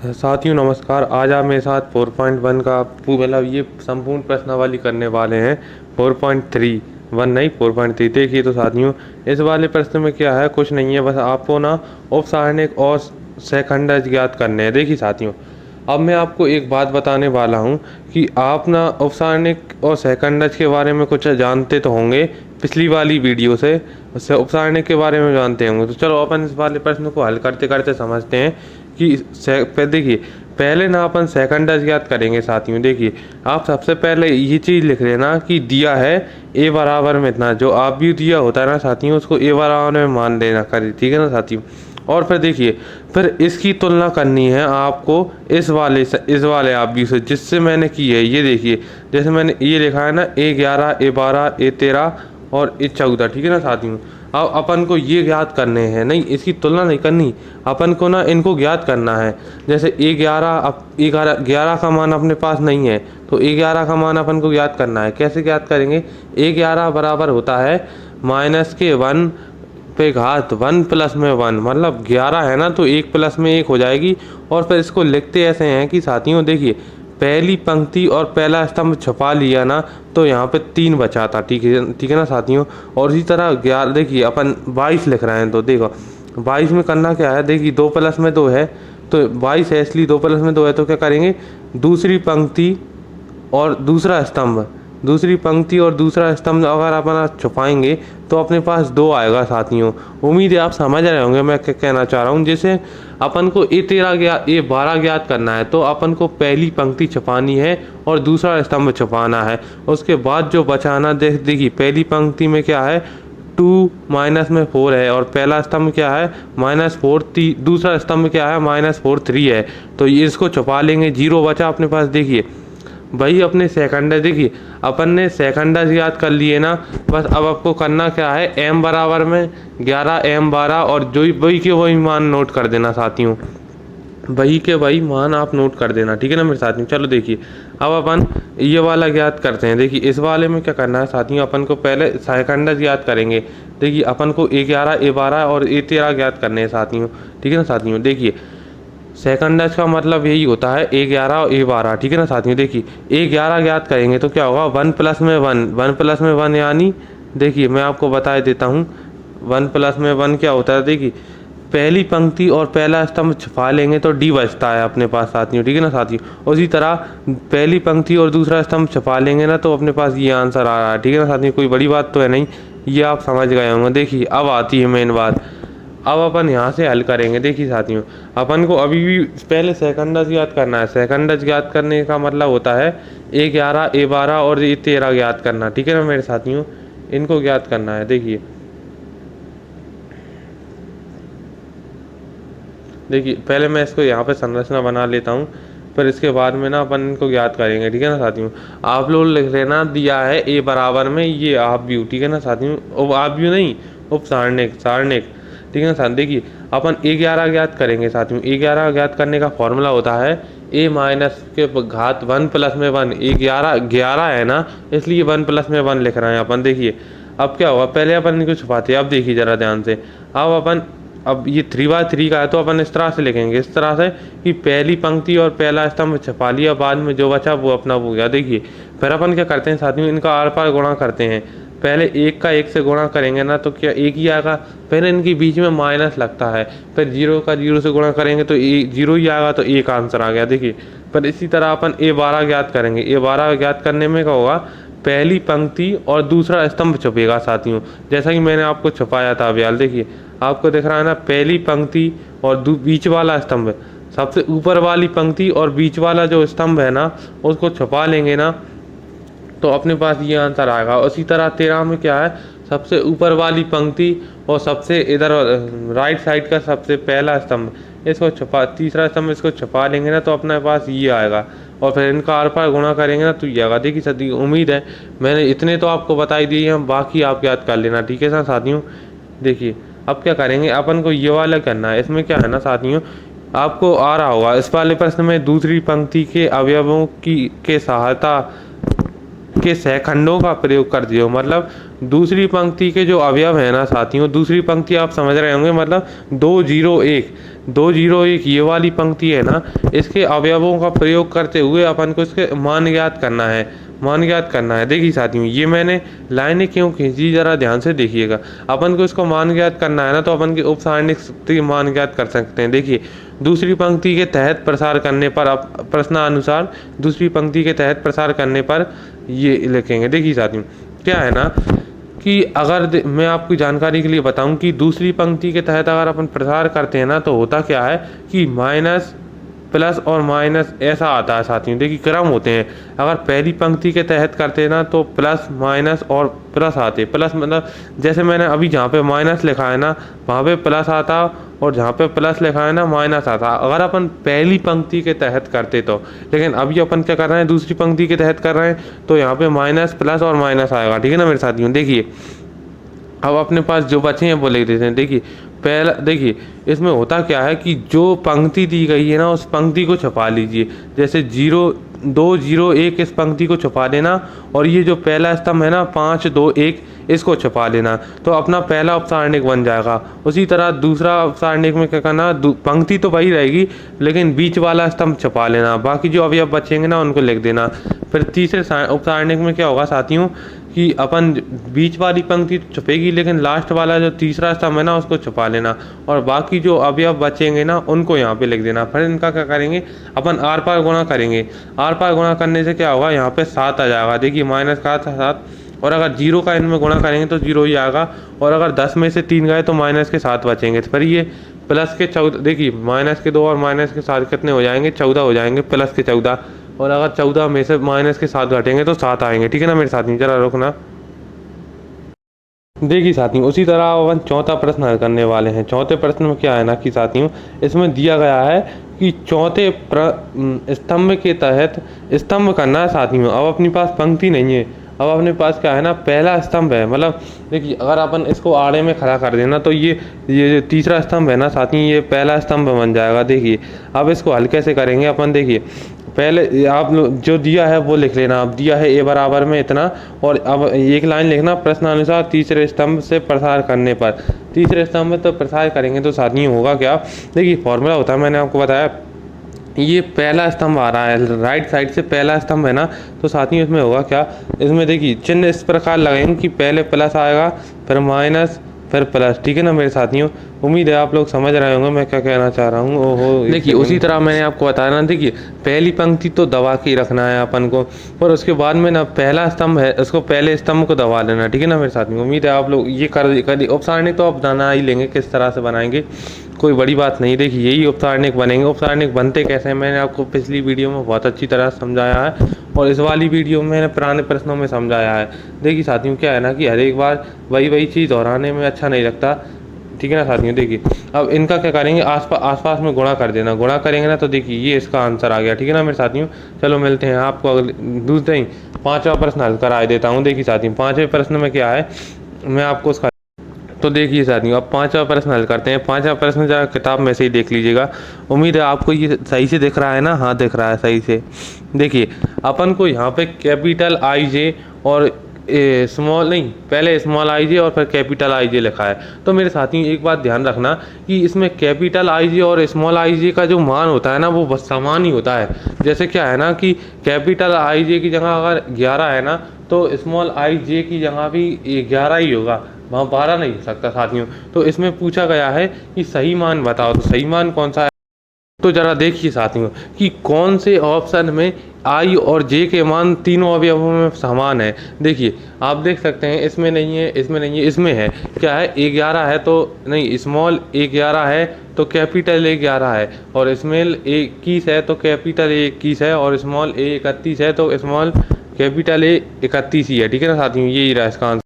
साथियों नमस्कार। आज आप मेरे साथ 4.1 का मतलब ये संपूर्ण प्रश्नावली करने वाले हैं। 4.3 नहीं 4.3। देखिए तो साथियों, इस वाले प्रश्न में क्या है, कुछ नहीं है, बस आपको ना उपसारणिक और सेकंडज ज्ञात करने हैं। देखिए साथियों, अब मैं आपको एक बात बताने वाला हूँ कि आप ना उपसारणिक और सेकंडज के बारे में कुछ जानते तो होंगे पिछली वाली वीडियो से, उससे उपसारणिक के बारे में जानते होंगे। तो चलो अपन इस वाले प्रश्न को हल करते करते समझते हैं कि देखिए पहले ना अपन सेकंडज ज्ञात करेंगे साथियों। देखिए आप सबसे पहले ये चीज़ लिख लेना कि दिया है ए बराबर में इतना, जो आप भी दिया होता है ना साथियों, उसको ए बराबर में मान लेना करें, ठीक है ना साथियों। और फिर देखिए, फिर इसकी तुलना करनी है आपको इस वाले आप भी से जिससे मैंने की है। ये देखिए, जैसे मैंने ये लिखा है ना A11 A12 A13 और A14, ठीक है ना साथियों। अब अपन को ये ज्ञात करने हैं, नहीं इसकी तुलना नहीं करनी, अपन को ना इनको ज्ञात करना है। जैसे A11, अब A11 का मान अपने पास नहीं है तो A11 का मान अपन को ज्ञात करना है। कैसे ज्ञात करेंगे? A11 बराबर होता है -1 पे घात 1 प्लस में 1, मतलब 11 है ना तो 1 प्लस में 1 हो जाएगी। और फिर इसको लिखते ऐसे हैं कि साथियों देखिए, पहली पंक्ति और पहला स्तंभ छुपा लिया ना तो यहाँ पे 3 बचा था, ठीक है ना साथियों। और इसी तरह 11 देखिए अपन 22 लिख रहे हैं, तो देखो 22 में करना क्या है, देखिए 2 प्लस में 2 है तो 22 है, इसलिए 2 प्लस में 2 है तो क्या करेंगे, दूसरी पंक्ति और दूसरा स्तंभ अगर अपन छुपाएंगे तो अपने पास 2 आएगा साथियों। उम्मीद है आप समझ रहे होंगे मैं क्या कहना चाह रहा हूँ। जैसे अपन को A12 ज्ञात करना है तो अपन को पहली पंक्ति छुपानी है और दूसरा स्तंभ छुपाना है। उसके बाद जो बचाना देखिए, पहली पंक्ति में क्या है 2 माइनस में 4 है और पहला स्तंभ क्या है -4, दूसरा स्तंभ क्या है -4 3 है, तो ये इसको छुपा लेंगे, 0 बचा अपने पास। देखिए वही अपने सेकंड है, देखिए अपन ने सेकंडज याद कर लिए ना, बस अब आपको करना क्या है, m बराबर में 11 M12 और जो वही के वही मान नोट कर देना साथियों, वही के वही मान आप नोट कर देना, ठीक है ना मेरे साथियों। चलो देखिए, अब अपन ये वाला ज्ञात करते हैं। देखिए इस वाले में क्या करना है साथियों, अपन को पहले सेकंडज याद करेंगे। देखिए अपन को A11 A12 और A13 ज्ञात करने हैं साथियों, ठीक है ना साथियों। देखिए सेकंडज का मतलब यही होता है A11 और A12, ठीक है ना साथियों। देखिए A11 ज्ञात करेंगे तो क्या होगा, 1 प्लस में 1 यानी, देखिए मैं आपको बता देता हूँ 1 प्लस में 1 क्या होता है। देखिए पहली पंक्ति और पहला स्तंभ छुपा लेंगे तो D बचता है अपने पास साथियों, ठीक है ना साथियों। उसी तरह पहली पंक्ति और दूसरा स्तंभ छुपा लेंगे ना तो अपने पास ये आंसर आ रहा है, ठीक है ना साथियों। कोई बड़ी बात तो है नहीं, ये आप समझ गए होंगे। देखिए अब आती है मेन बात, अब अपन यहाँ से हल करेंगे। देखिए साथियों, अपन को अभी भी पहले सेकंडज याद करना है। सेकंडज याद करने का मतलब होता है A11 A12 और A13 याद करना, ठीक है ना मेरे साथियों, इनको याद करना है। देखिए पहले मैं इसको यहाँ पे संरचना बना लेता हूँ, फिर इसके बाद में ना अपन इनको याद करेंगे, ठीक है ना साथियों। आप लोग लिख लेना, दिया है A बराबर में ये आप व्यू, ठीक है ना साथियों, आप व्यू नहीं सारणिक, ठीक है ना साथियों। देखिए अपन A11 ज्ञात करेंगे साथियों। A11 ज्ञात करने का फॉर्मूला होता है A माइनस के घात 1 प्लस में 1। A11 है ना, इसलिए 1 प्लस में 1 लिख रहे हैं अपन। देखिए अब क्या होगा, पहले अपन इनको छुपाते हैं, अब देखिए जरा ध्यान से। अब ये 3/3 का है तो अपन इस तरह से लिखेंगे, इस तरह से कि पहली पंक्ति और पहला स्तंभ छुपा लिया, बाद में जो बचा वो अपना हो गया। देखिए फिर अपन क्या करते हैं साथियों, इनका आर पार गुणा करते हैं। पहले 1 का 1 से गुणा करेंगे ना तो क्या 1 ही आएगा, पहले इनके बीच में माइनस लगता है, फिर 0 का 0 से गुणा करेंगे तो 0 ही आएगा, तो 1 आंसर आ गया। देखिए पर इसी तरह अपन A12 ज्ञात करेंगे। A12 ज्ञात करने में क्या होगा, पहली पंक्ति और दूसरा स्तंभ छुपेगा साथियों, जैसा कि मैंने आपको छुपाया था अभी। देखिए आपको दिख रहा है ना, पहली पंक्ति और बीच वाला स्तंभ, सबसे ऊपर वाली पंक्ति और बीच वाला जो स्तंभ है ना उसको छुपा लेंगे ना तो अपने पास ये आंसर आएगा। उसी तरह 13 में क्या है, सबसे ऊपर वाली पंक्ति और सबसे इधर राइट साइड का सबसे पहला स्तंभ, इसको तीसरा स्तंभ इसको छुपा लेंगे ना तो अपने पास ये आएगा, और फिर इनका आर पार गुणा करेंगे ना तो ये आएगा। देखिए साथियों, उम्मीद है मैंने इतने तो आपको बताई दिए हैं, बाकी आप याद कर लेना, ठीक है ना साथियों। देखिए अब क्या करेंगे, अपन को ये वाला करना है। इसमें क्या है ना साथियों, आपको आ रहा होगा इस वाले प्रश्न में दूसरी पंक्ति के अवयवों के सहायता के सेकंडों का प्रयोग कर दियो। मतलब दूसरी पंक्ति के जो अवयव है ना साथियों, दूसरी पंक्ति आप समझ रहे होंगे, मतलब 2 0 1, 201 ये वाली पंक्ति है ना, इसके अवयवों का प्रयोग करते हुए अपन को इसके मान ज्ञात करना है, मान ज्ञात करना है। देखिए साथियों, ये मैंने लाइनें क्यों खींची जरा ध्यान से देखिएगा। अपन को इसको मान ज्ञात करना है ना, तो अपन के उप सारणिक शक्ति मान ज्ञात कर सकते हैं। देखिए दूसरी पंक्ति के तहत प्रसार करने पर, अब प्रश्नानुसार दूसरी पंक्ति के तहत प्रसार करने पर ये लिखेंगे। देखिए साथियों क्या है ना कि अगर मैं आपकी जानकारी के लिए बताऊं कि दूसरी पंक्ति के तहत अगर अपन प्रसार करते हैं ना, तो होता क्या है कि माइनस प्लस और माइनस ऐसा आता है साथियों। देखिए क्रम होते हैं। अगर पहली पंक्ति के तहत करते हैं ना, तो प्लस माइनस और प्लस आते। प्लस मतलब जैसे मैंने अभी जहाँ पे माइनस लिखा है ना, वहाँ पे प्लस आता, और जहाँ पे प्लस लिखा है ना माइनस आता, अगर अपन पहली पंक्ति के तहत करते तो। लेकिन अभी अपन क्या कर रहे हैं, दूसरी पंक्ति के तहत कर रहे हैं, तो यहाँ पे माइनस प्लस और माइनस आएगा। ठीक है ना मेरे साथियों। देखिए अब अपने पास जो बचे हैं वो लिख देते हैं। देखिए पहला, देखिए इसमें होता क्या है कि जो पंक्ति दी गई है ना, उस पंक्ति को छपा लीजिए। जैसे 201 इस पंक्ति को छपा देना, और ये जो पहला स्तंभ है ना 521 इसको छपा लेना, तो अपना पहला उपसारणिक बन जाएगा। उसी तरह दूसरा उपसारणिक में क्या करना, पंक्ति तो वही रहेगी लेकिन बीच वाला स्तंभ छपा लेना, बाकी जो अवयव बचेंगे ना उनको लिख देना। फिर तीसरे उपसारणिक में क्या होगा साथियों कि अपन बीच वाली पंक्ति छपेगी, लेकिन लास्ट वाला जो तीसरा स्तंभ है ना उसको छपा लेना, और बाकी जो अवयव बचेंगे ना उनको यहाँ पे लिख देना। फिर इनका क्या करेंगे, अपन आर पार गुणा करेंगे। आर पार गुणा करने से क्या होगा, यहाँ पे 7 आ जाएगा। देखिए माइनस का 7, और अगर 0 का इनमें गुणा करेंगे तो 0 ही आएगा, और अगर 10 में से 3 गए तो माइनस के 7 बचेंगे। फिर ये प्लस के 14, देखिए माइनस के 2 और माइनस के 7 कितने हो जाएंगे, 14 हो जाएंगे, प्लस के 14, और अगर 14 में से माइनस के 7 घटेंगे तो 7 आएंगे। ठीक है ना मेरे साथियों, जरा रुकना। देखिए साथियों उसी तरह अपन चौथा प्रश्न हल करने वाले हैं। चौथे प्रश्न में क्या है ना कि साथियों इसमें दिया गया है कि चौथे स्तंभ के तहत स्तंभ करना है साथियों। अब अपने पास पंक्ति नहीं है, अब अपने पास क्या है ना पहला स्तंभ है। मतलब देखिए अगर अपन इसको आड़े में खड़ा कर देना, तो ये तीसरा स्तंभ है ना साथियों, ये पहला स्तंभ बन जाएगा। देखिए अब इसको हल कैसे करेंगे अपन, देखिए पहले आप जो दिया है वो लिख लेना। अब दिया है ए बराबर में इतना, और अब एक लाइन लिखना, प्रश्नानुसार तीसरे स्तंभ से प्रसार करने पर। तीसरे स्तंभ में तो प्रसार करेंगे तो साथियों होगा क्या, देखिए फॉर्मूला होता है, मैंने आपको बताया, ये पहला स्तंभ आ रहा है, राइट साइड से पहला स्तंभ है ना, तो साथियों इसमें होगा क्या, इसमें देखिए चिन्ह इस प्रकार लगाएंगे कि पहले प्लस आएगा, फिर माइनस, फिर प्लस। ठीक है ना मेरे साथियों, उम्मीद है आप लोग समझ रहे होंगे मैं क्या कहना चाह रहा हूँ। ओहो देखिए उसी तरह मैंने आपको बताया ना, देखिए पहली पंक्ति तो दबा के ही रखना है अपन को, और उसके बाद में ना पहला स्तंभ है उसको पहले स्तंभ को दबा लेना। ठीक है ना मेरे साथियों, उम्मीद है आप लोग ये कर उपसारणिक तो आप बना ही लेंगे, किस तरह से बनाएंगे कोई बड़ी बात नहीं। देखिए यही उपसारणिक बनेंगे। उपसारणिक बनते कैसे हैं मैंने आपको पिछली वीडियो में बहुत अच्छी तरह समझाया है, और इस वाली वीडियो में मैंने पुराने प्रश्नों में समझाया है। देखिए साथियों क्या है ना कि हर एक बार वही चीज़ दोहराने में अच्छा नहीं लगता। ठीक है ना साथियों, देखिए अब इनका क्या करेंगे, आसपास में गुणा कर देना। गुणा करेंगे ना तो देखिए ये इसका आंसर आ गया। ठीक है ना मेरे साथियों, चलो मिलते हैं आपको अगले दूसरे ही 5वां प्रश्न हल करा देता हूँ। देखिए साथियों 5वें प्रश्न में क्या है मैं आपको उसका, तो देखिए साथियों अब 5वां प्रश्न हल करते हैं। 5वां प्रश्न जरा किताब में से ही देख लीजिएगा, उम्मीद है आपको ये सही से दिख रहा है ना, हाँ दिख रहा है सही से। देखिए अपन को यहाँ पे कैपिटल IJ और स्मॉल नहीं, पहले स्मॉल IJ और फिर कैपिटल IJ लिखा है। तो मेरे साथियों एक बात ध्यान रखना कि इसमें कैपिटल IJ और स्मॉल IJ का जो मान होता है ना वो समान ही होता है। जैसे क्या है ना कि कैपिटल IJ की जगह अगर 11 है ना, तो स्मॉल IJ की जगह भी 11 ही होगा, वहाँ 12 नहीं हो सकता साथियों। तो इसमें पूछा गया है कि सही मान बताओ, तो सही मान कौन सा है, तो जरा देखिए साथियों कि कौन से ऑप्शन में I और J के मान तीनों अवयवों में समान है। देखिए आप देख सकते हैं इसमें नहीं है, इसमें नहीं है, इसमें है। क्या है, 11 है तो नहीं, स्मॉल 11 है तो कैपिटल 11 है, और स्मॉल 21 है तो कैपिटल 21 है, और स्मॉल 31 है तो स्मॉल कैपिटल 31 ही है। ठीक है ना साथियों, यही रहा इसका आंसर।